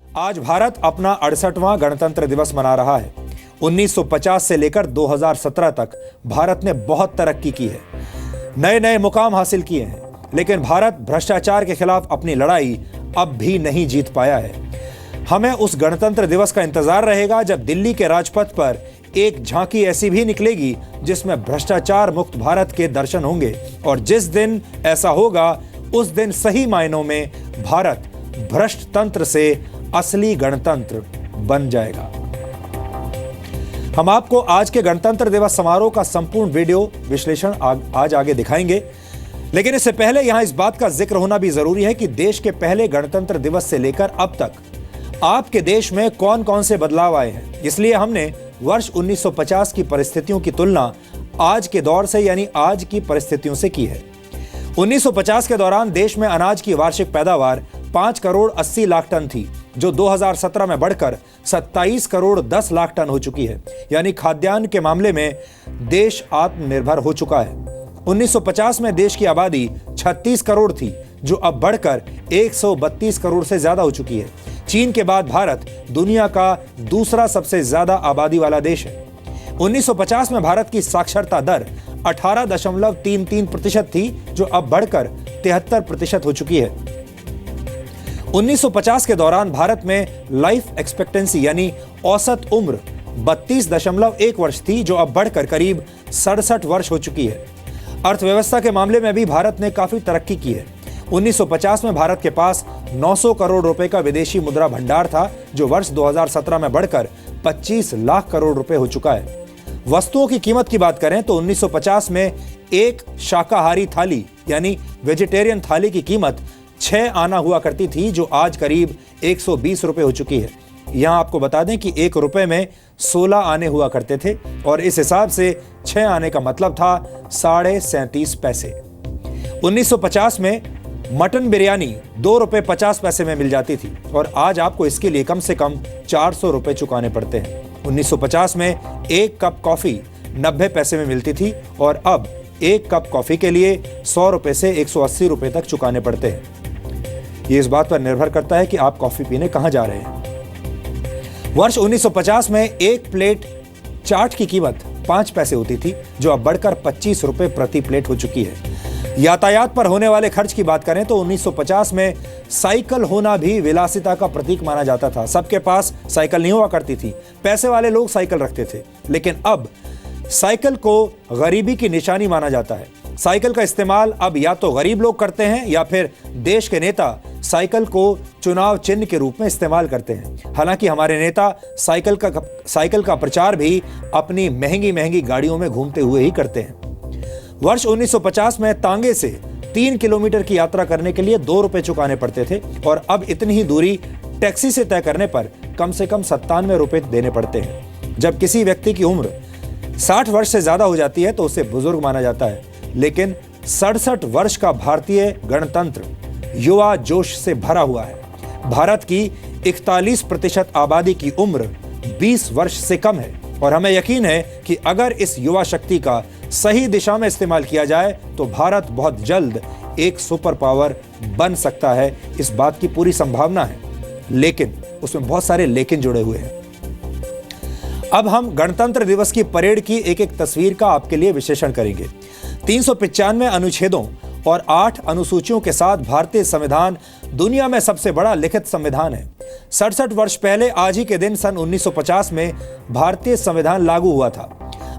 आज भारत अपना 68वां गणतंत्र दिवस मना रहा है। 1950 से लेकर 2017 तक भारत ने बहुत तरक्की की है, नए नए मुकाम हासिल किए हैं, लेकिन भारत भ्रष्टाचार के खिलाफ अपनी लड़ाई अब भी नहीं जीत पाया है। हमें उस गणतंत्र दिवस का इंतजार रहेगा जब दिल्ली के राजपथ पर एक झांकी ऐसी भी निकलेगी जिसमें भ्रष्टाचार मुक्त भारत के दर्शन होंगे, और जिस दिन ऐसा होगा उस दिन सही मायनों में भारत भ्रष्ट तंत्र से असली गणतंत्र बन जाएगा। हम आपको आज के गणतंत्र दिवस समारोह का संपूर्ण वीडियो विश्लेषण आज आगे दिखाएंगे, लेकिन इससे पहले यहां इस बात का जिक्र होना भी जरूरी है कि देश के पहले गणतंत्र दिवस से लेकर अब तक आपके देश में कौन कौन से बदलाव आए हैं। इसलिए हमने वर्ष 1950 की परिस्थितियों की तुलना आज के दौर से यानी आज की परिस्थितियों से की है। 1950 के दौरान देश में अनाज की वार्षिक पैदावार 5 करोड़ 80 लाख टन थी, जो 2017 में बढ़कर 27 करोड़ 10 लाख टन हो चुकी है, यानी खाद्यान्न के मामले में देश आत्मनिर्भर हो चुका है। 1950 में देश की आबादी 36 करोड़ थी, जो अब बढ़कर 132 करोड़ से ज्यादा हो चुकी है। चीन के बाद भारत दुनिया का दूसरा सबसे ज्यादा आबादी वाला देश है। 1950 में भारत की साक्षरता दर 18.33% थी, जो अब बढ़कर 73% हो चुकी है। 1950 के दौरान भारत में लाइफ एक्सपेक्टेंसी यानी औसत उम्र 32.1 वर्ष थी, जो अब बढ़कर करीब 67 वर्ष हो चुकी है। अर्थव्यवस्था के मामले में भी भारत ने काफी तरक्की की है। 1950 में भारत के पास 900 करोड़ रुपए का विदेशी मुद्रा भंडार था, जो वर्ष 2017 में बढ़कर 25 लाख करोड़ रुपए हो चुका है। वस्तुओं की कीमत की बात करें तो 1950 में एक शाकाहारी थाली यानी वेजिटेरियन थाली की कीमत 6 आना हुआ करती थी, जो आज करीब 120 रुपए हो चुकी है। यहां आपको बता दें कि 1 रुपए में 16 आने हुआ करते थे, और इस हिसाब से 6 आने का मतलब था 37.5 पैसे। 1950 में मटन बिरयानी 2 रुपए 50 पैसे में मिल जाती थी, और आज आपको इसके लिए कम से कम 400 रुपए चुकाने पड़ते हैं। 1950 में एक कप कॉफी 90 पैसे में मिलती थी, और अब एक कप कॉफी के लिए 100 रुपए से 180 रुपए तक चुकाने पड़ते हैं। ये इस बात पर निर्भर करता है कि आप कॉफी पीने कहां जा रहे हैं। वर्ष 1950 में एक प्लेट चाट की कीमत 5 पैसे होती थी, जो अब बढ़कर 25 रुपए प्रति प्लेट हो चुकी है। यातायात पर होने वाले खर्च की बात करें तो 1950 में साइकिल होना भी विलासिता का प्रतीक माना जाता था। सबके पास साइकिल नहीं हुआ करती थी, पैसे वाले लोग साइकिल रखते थे, लेकिन अब साइकिल को गरीबी की निशानी माना जाता है। साइकिल का इस्तेमाल अब या तो गरीब लोग करते हैं या फिर देश के नेता साइकिल को चुनाव चिन्ह के रूप में इस्तेमाल करते हैं। हालांकि हमारे नेता साइकिल का प्रचार भी अपनी महंगी महंगी गाड़ियों में घूमते हुए ही करते हैं। वर्ष 1950 में तांगे से 3 किलोमीटर की यात्रा करने के लिए 2 रुपए चुकाने पड़ते थे, और अब इतनी ही दूरी टैक्सी से तय करने पर कम से कम 97 रुपए देने पड़ते हैं। जब किसी व्यक्ति की उम्र 60 वर्ष से ज्यादा हो जाती है तो उसे बुजुर्ग माना जाता है, लेकिन 67 वर्ष का भारतीय गणतंत्र युवा जोश से भरा हुआ है। भारत की 41% आबादी की उम्र 20 वर्ष से कम है, और हमें यकीन है कि अगर इस युवा शक्ति का सही दिशा में इस्तेमाल किया जाए तो भारत बहुत जल्द एक सुपर पावर बन सकता है। इस बात की पूरी संभावना है, लेकिन उसमें बहुत सारे लेकिन जुड़े हुए हैं। अब हम गणतंत्र दिवस की परेड की एक एक तस्वीर का आपके लिए विश्लेषण करेंगे। 395 अनुच्छेदों और 8 अनुसूचियों के साथ भारतीय संविधान दुनिया में सबसे बड़ा लिखित संविधान है। 67 वर्ष पहले आज ही के दिन सन 1950 में भारतीय संविधान लागू हुआ था।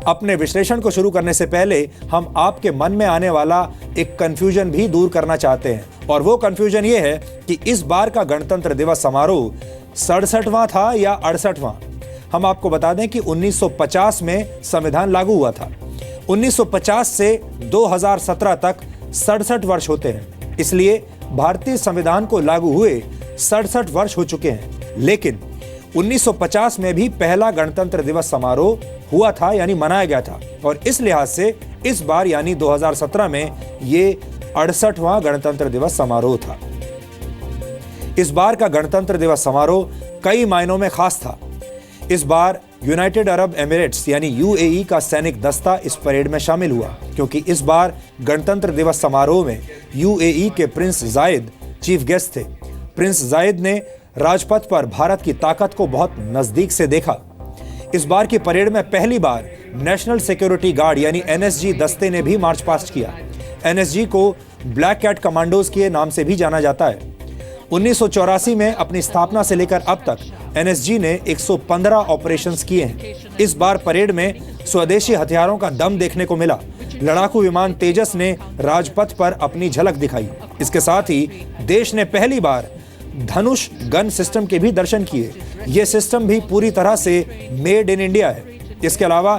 अपने विश्लेषण को शुरू करने से पहले हम आपके मन में आने वाला एक कंफ्यूजन भी दूर करना चाहते हैं, और वो कंफ्यूजन ये है कि इस बार का गणतंत्र दिवस समारोह 67वां था या 68वां। हम आपको बता दें कि 1950 में संविधान लागू हुआ था। 1950 से 2017 तक 67 वर्ष होते हैं, इसलिए भारतीय संविधान को लागू हुए 67 वर्ष हो चुके हैं। लेकिन 1950 में भी पहला गणतंत्र दिवस समारोह हुआ था यानी मनाया गया था, और इस लिहाज से इस बार यानी 2017 में ये 68वां गणतंत्र दिवस समारोह था। इस बार का गणतंत्र दिवस समारोह कई मायनों में खास था। इस बार यूनाइटेड अरब एमिरेट्स यानी यूएई का सैनिक दस्ता इस परेड में शामिल हुआ, क्योंकि इस बार गणतंत्र दिवस समारोह में यूएई के प्रिंस जायद चीफ गेस्ट थे। प्रिंस जायद ने राजपथ पर भारत की ताकत को बहुत नजदीक से देखा। इस बार की परेड में पहली बार नेशनल सिक्योरिटी गार्ड यानी एनएसजी दस्ते ने भी मार्च पास्ट किया। एनएसजी को ब्लैक कैट कमांडोज के नाम से भी जाना जाता है। 1984 में अपनी स्थापना से लेकर अब तक एनएसजी ने 115 ऑपरेशंस किए हैं। इस बार परेड में स्वदेशी हथियारों का दम देखने को मिला। लड़ाकू विमान तेजस ने राजपथ पर अपनी झलक दिखाई। इसके साथ ही देश ने पहली बार धनुष गन सिस्टम के भी दर्शन किए। यह सिस्टम भी पूरी तरह से मेड इन इंडिया है। इसके अलावा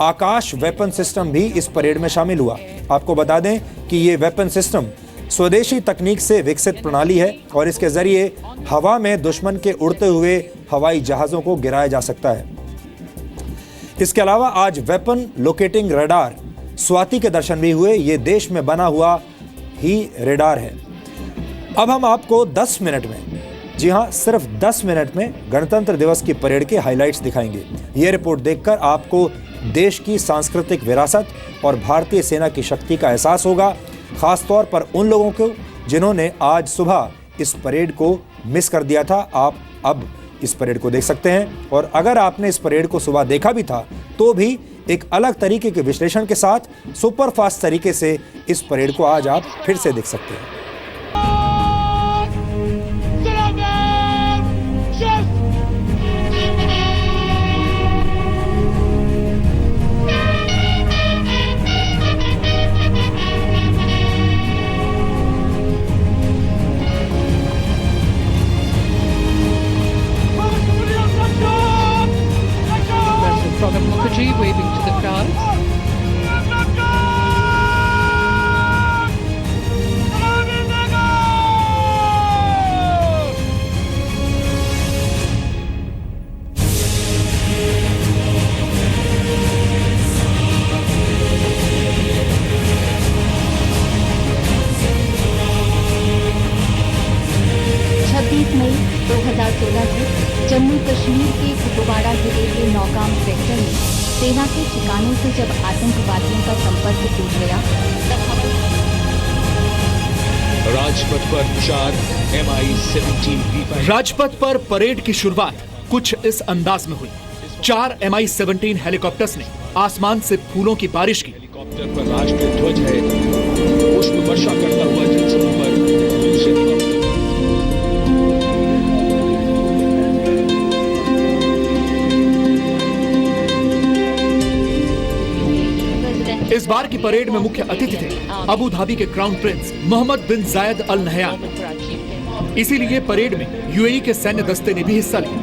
आकाश वेपन सिस्टम भी इस परेड में शामिल हुआ। आपको बता दें कि ये वेपन सिस्टम स्वदेशी तकनीक से विकसित प्रणाली है और इसके जरिए हवा में दुश्मन के उड़ते हुए हवाई जहाजों को गिराया जा सकता है। इसके अलावा आज वेपन लोकेटिंग रडार स्वाति के दर्शन भी हुए। ये देश में बना हुआ ही रडार है। अब हम आपको 10 मिनट में, जी हां, सिर्फ 10 मिनट में गणतंत्र दिवस की परेड के हाइलाइट्स दिखाएंगे। यह रिपोर्ट देखकर आपको देश की सांस्कृतिक विरासत और भारतीय सेना की शक्ति का एहसास होगा, खासतौर पर उन लोगों को जिन्होंने आज सुबह इस परेड को मिस कर दिया था। आप अब इस परेड को देख सकते हैं और अगर आपने इस परेड को सुबह देखा भी था तो भी एक अलग तरीके के विश्लेषण के साथ सुपर फास्ट तरीके से इस परेड को आज आप फिर से देख सकते हैं। Pranab Mukherjee waving to the crowd. मई 2016 को जम्मू कश्मीर के कुपवाड़ा जिले के नौगाम सेक्टर में सेना के ठिकानों से जब आतंकवादियों का संपर्क टूट गया तब राजपथ पर 4 MI-17 राजपथ पर परेड की शुरुआत कुछ इस अंदाज में हुई। 4 MI-17 हेलीकॉप्टर्स ने आसमान से फूलों की बारिश की। हेलीकॉप्टर पर राष्ट्रीय ध्वज है, पुष्प वर्षा करता हुआ जनसमूह पर इस बार की परेड में मुख्य अतिथि थे अबू धाबी के क्राउन प्रिंस मोहम्मद बिन जायद अल नहयान। इसीलिए परेड में यूएई के सैन्य दस्ते ने भी हिस्सा लिया।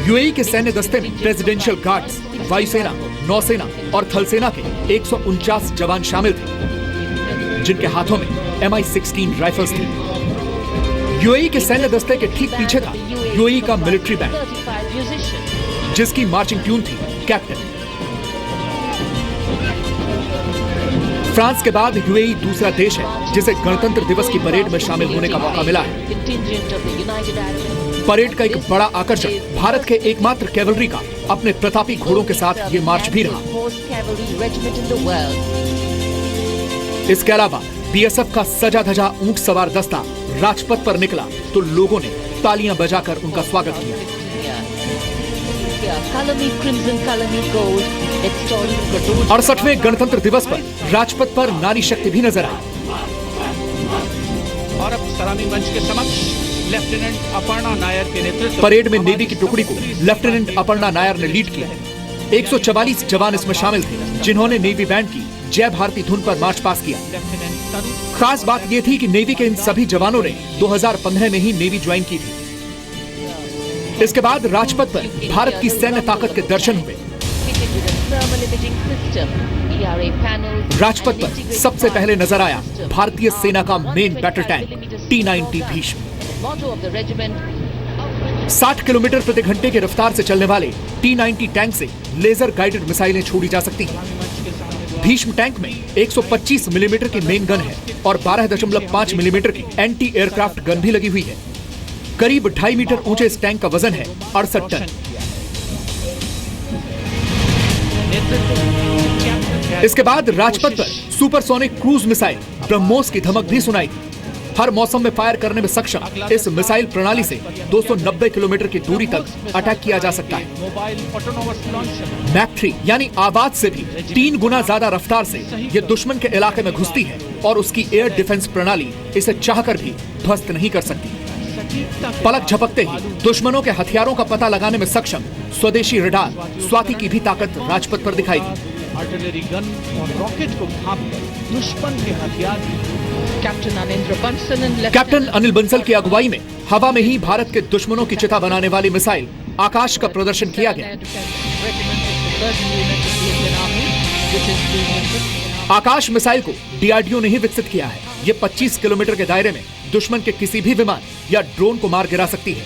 यूएई के सैन्य दस्ते में प्रेसिडेंशियल गार्ड्स, वायुसेना, नौसेना और थलसेना के 149 जवान शामिल थे, जिनके हाथों में MI-16 राइफल्स थी। यूएई के सैन्य दस्ते के ठीक पीछे था यूएई का मिलिट्री बैंड, जिसकी मार्चिंग ट्यून थी कैप्टन। फ्रांस के बाद यूएई दूसरा देश है जिसे गणतंत्र दिवस की परेड में शामिल होने का मौका मिला है। परेड का एक बड़ा आकर्षण भारत के एकमात्र कैवलरी का अपने प्रतापी घोड़ों के साथ ये मार्च भी रहा। इसके अलावा बीएसएफ का सजा धजा ऊंट सवार दस्ता राजपथ पर निकला तो लोगों ने तालियां बजाकर उनका स्वागत किया। 68वें गणतंत्र दिवस पर राजपथ पर नारी शक्ति भी नजर आई। और अब सलामी मंच के समक्ष लेफ्टिनेंट अपर्णा नायर के नेतृत्व परेड में नेवी की टुकड़ी को लेफ्टिनेंट अपर्णा नायर ने लीड किया। 144 जवान इसमें शामिल थे जिन्होंने नेवी बैंड की जय भारती धुन पर मार्च पास किया। खास बात यह थी कि नेवी के इन सभी जवानों ने 2015 में ही नेवी ज्वाइन की थी। इसके बाद राजपथ पर भारत की सैन्य ताकत के दर्शन हुए। राजपथ पर सबसे पहले नजर आया भारतीय सेना का main battle tank T-90 Bhishma. 60 kilometre प्रति घंटे की रफ्तार से चलने वाले T-90 टैंक से लेजर गाइडेड मिसाइलें छोड़ी जा सकती हैं। भीष्म टैंक में 125 मिलीमीटर की मेन गन है और 12.5 मिलीमीटर की एंटी एयरक्राफ्ट गन भी लगी हुई है। करीब 2.5 मीटर ऊंचे इस टैंक का वजन है 68 टन। नेतृत्व इसके बाद राजपथ पर सुपरसोनिक क्रूज मिसाइल ब्रह्मोस की धमक भी सुनाई दी। हर मौसम में फायर करने में सक्षम इस मिसाइल प्रणाली से 290 किलोमीटर की दूरी तक अटैक किया जा सकता है। मोबाइल ऑटोनोमस लॉन्चर मैक 3 यानी आवाज से भी 3 गुना ज्यादा रफ्तार से ये दुश्मन के इलाके में घुसती है और उसकी एयर डिफेंस प्रणाली इसे चाहकर भी ध्वस्त नहीं कर सकती। पलक झपकते ही दुश्मनों के हथियारों का पता लगाने में सक्षम स्वदेशी रडार स्वाति की भी ताकत राजपथ पर दिखाई दी। आर्टिलरी गन और रॉकेट को भांपकर दुश्मन के हथियार Captain Anindra Bansal and Lieutenant captain Anil Bansal की अगुवाई में हवा में ही भारत के दुश्मनों की चिता बनाने वाली मिसाइल आकाश का प्रदर्शन किया गया। आकाश मिसाइल को डीआरडीओ ने ही विकसित किया है। ये 25 किलोमीटर के दायरे में दुश्मन के किसी भी विमान या ड्रोन को मार गिरा सकती है।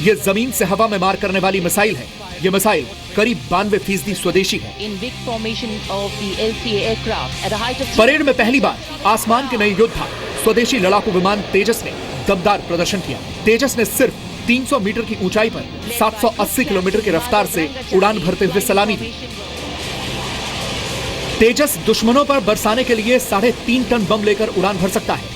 ये जमीन से हवा में मार करने वाली मिसाइल है। ये मिसाइल करीब 92% स्वदेशी है। in big formation of the LCA aircraft at a height of parade में पहली बार आसमान के नए योद्धा स्वदेशी लड़ाकू विमान तेजस ने दमदार प्रदर्शन किया। तेजस ने सिर्फ 300 मीटर की ऊंचाई पर 780 किलोमीटर की रफ्तार से उड़ान भरते हुए सलामी दी। तेजस दुश्मनों पर बरसाने के लिए 3.5 टन बम लेकर उड़ान भर सकता है।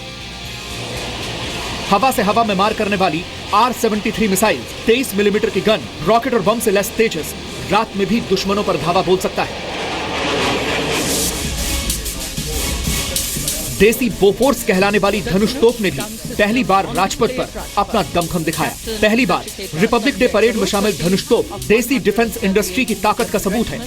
हवा से हवा में मार करने वाली R-73 मिसाइल, 23 मिलीमीटर की गन, रॉकेट और बम से लैस तेजस रात में भी दुश्मनों पर धावा बोल सकता है। देसी बोफोर्स कहलाने वाली धनुष तोप ने भी पहली बार राजपथ पर अपना दमखम दिखाया। पहली बार रिपब्लिक डे परेड में शामिल धनुष तोप देसी डिफेंस इंडस्ट्री की ताकत का सबूत है।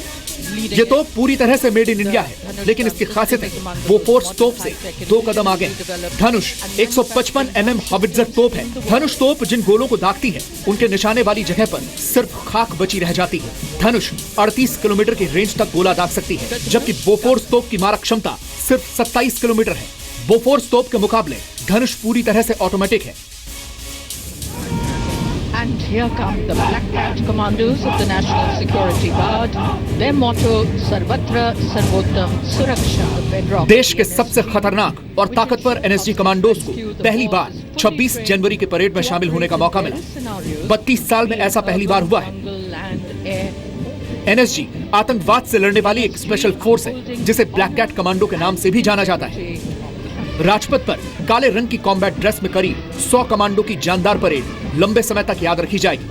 ये तोप पूरी तरह से मेड इन इंडिया है, लेकिन इसकी खासियतें बोफोर्स तोप से 2 कदम आगे हैं। धनुष 155 mm हॉविट्जर तोप है। धनुष तोप जिन गोलों को दागती है, उनके निशाने वाली जगह पर सिर्फ खाक बची रह जाती है। धनुष 38 किलोमीटर की रेंज तक गोला दाग सकती है, जबकि बोफोर्स तोप की मारक क्षमता सिर्फ 27 किलोमीटर है। बोफोर्स तोप के मुकाबले धनुष पूरी तरह से ऑटोमेटिक है। And here come the Black Cat Commandos of the National Security Guard. Their motto, Sarvatra Sarvottam Suraksha, the bedrock. देश के सबसे खतरनाक और ताकतवर एनएसजी कमांडोज को पहली बार 26 जनवरी के परेड में शामिल होने का मौका मिला। 32 साल में ऐसा पहली बार हुआ है। एनएसजी आतंकवाद से लड़ने वाली एक स्पेशल फोर्स है, जिसे ब्लैक कैट कमांडो के नाम से भी जाना जाता है। राजपथ पर काले रंग की कॉम्बैट ड्रेस में करीब 100 कमांडो की जानदार परेड लंबे समय तक याद रखी जाएगी।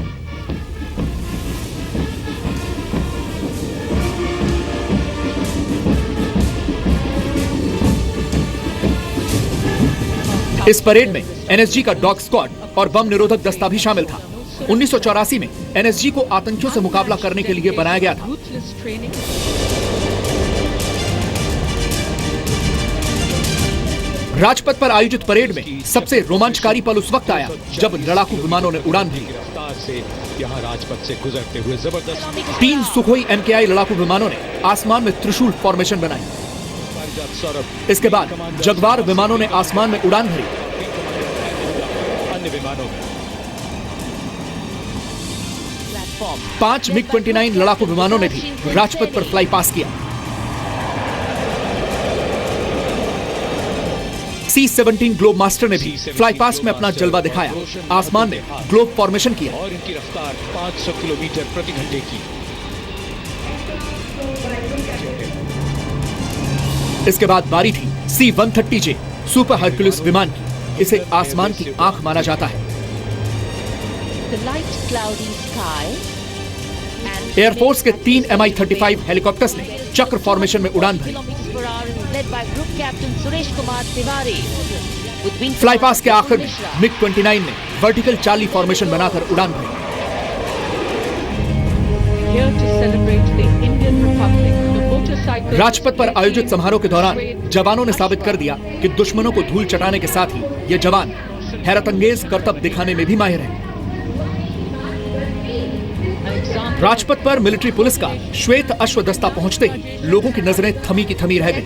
इस परेड में एनएसजी का डॉग स्क्वाड और बम निरोधक दस्ता भी शामिल था। 1984 में एनएसजी को आतंकियों से मुकाबला करने के लिए बनाया गया था। राजपथ पर आयोजित परेड में सबसे रोमांचकारी पल उस वक्त आया जब लड़ाकू विमानों ने उड़ान भरी। रफ्तार से यहाँ राजपथ से गुजरते हुए जबरदस्त 3 सुखोई MKI लड़ाकू विमानों ने आसमान में त्रिशूल फॉर्मेशन बनाई। इसके बाद जगवार विमानों ने आसमान में उड़ान भरी। अन्य विमानों में 5 MiG-29 लड़ाकू विमानों ने भी राजपथ पर फ्लाई पास किया। C-17 ग्लोब मास्टर ने भी फ्लाई पास्ट में अपना जलवा दिखाया। आसमान में ग्लोब फॉर्मेशन किया और इनकी रफ्तार 500 किलोमीटर प्रति घंटे की। इसके बाद बारी थी C-130J सुपर हरक्यूलिस विमान की। इसे आसमान की आंख माना जाता है। the light cloudy sky and air force के 3 Mi-35 हेलीकॉप्टर्स ने चक्र फॉर्मेशन में उड़ान भरी। kilometers per hour led by Group Captain Suresh Kumar Tiwari with wing flypast के आखिर में Mishra. MiG-29 ने वर्टिकल चार्ली फॉर्मेशन बनाकर उड़ान भरी। Here to celebrate the Indian Republic, the motorcycle. Rajpath पर आयोजित समारोह के दौरान जवानों ने साबित कर दिया कि दुश्मनों को धूल चटाने के साथ ही ये जवान हैरतअंगेज करतब दिखाने में भी माहिर हैं। राजपथ पर मिलिट्री पुलिस का श्वेत अश्व दस्ता पहुंचते ही लोगों की नजरें थमी की थमी रह गई।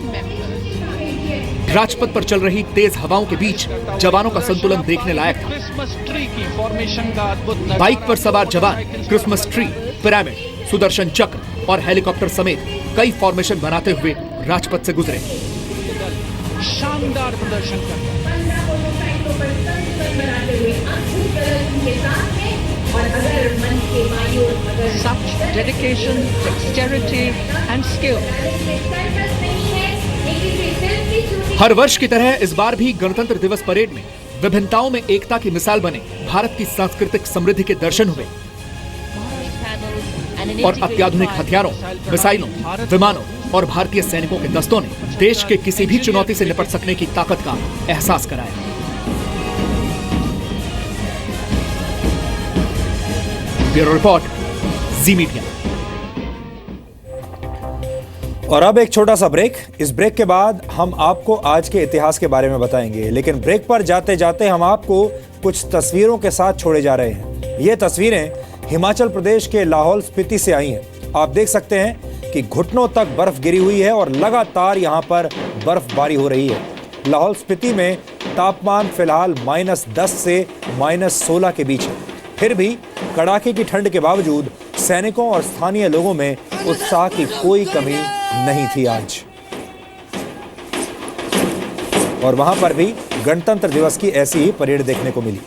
राजपथ पर चल रही तेज हवाओं के बीच जवानों का संतुलन देखने लायक था। क्रिसमस ट्री की फॉर्मेशन का अद्भुत नजारा। बाइक पर सवार जवान क्रिसमस ट्री, पिरामिड, सुदर्शन चक्र और हेलीकॉप्टर समेत कई फॉर्मेशन बनाते हुए राजपथ से गुजरे। शानदार प्रदर्शन करता Such dedication, dexterity, and skill. हर वर्ष की तरह इस बार भी गणतंत्र दिवस परेड में विभिन्नताओं में एकता की मिसाल बने भारत की सांस्कृतिक समृद्धि के दर्शन हुए और अत्याधुनिक हथियारों, मिसाइलों, विमानों और भारतीय सैनिकों के दस्तों ने देश के किसी भी चुनौती से निपट सकने की ताकत का एहसास कराया। ब्यूरो रिपोर्ट, जी मीडिया। और अब एक छोटा सा ब्रेक। इस ब्रेक के बाद हम आपको आज के इतिहास के बारे में बताएंगे, लेकिन ब्रेक पर जाते जाते हम आपको कुछ तस्वीरों के साथ छोड़े जा रहे हैं। ये तस्वीरें हिमाचल प्रदेश के लाहौल स्पीति से आई हैं। आप देख सकते हैं कि घुटनों तक बर्फ गिरी हुई है और लगातार यहाँ पर बर्फबारी हो रही है। लाहौल स्पीति में तापमान फिलहाल -10 से -16 के बीच है। फिर भी कड़ाके की ठंड के बावजूद सैनिकों और स्थानीय लोगों में उत्साह की कोई कमी नहीं थी आज। और वहां पर भी गणतंत्र दिवस की ऐसी ही परेड देखने को मिली।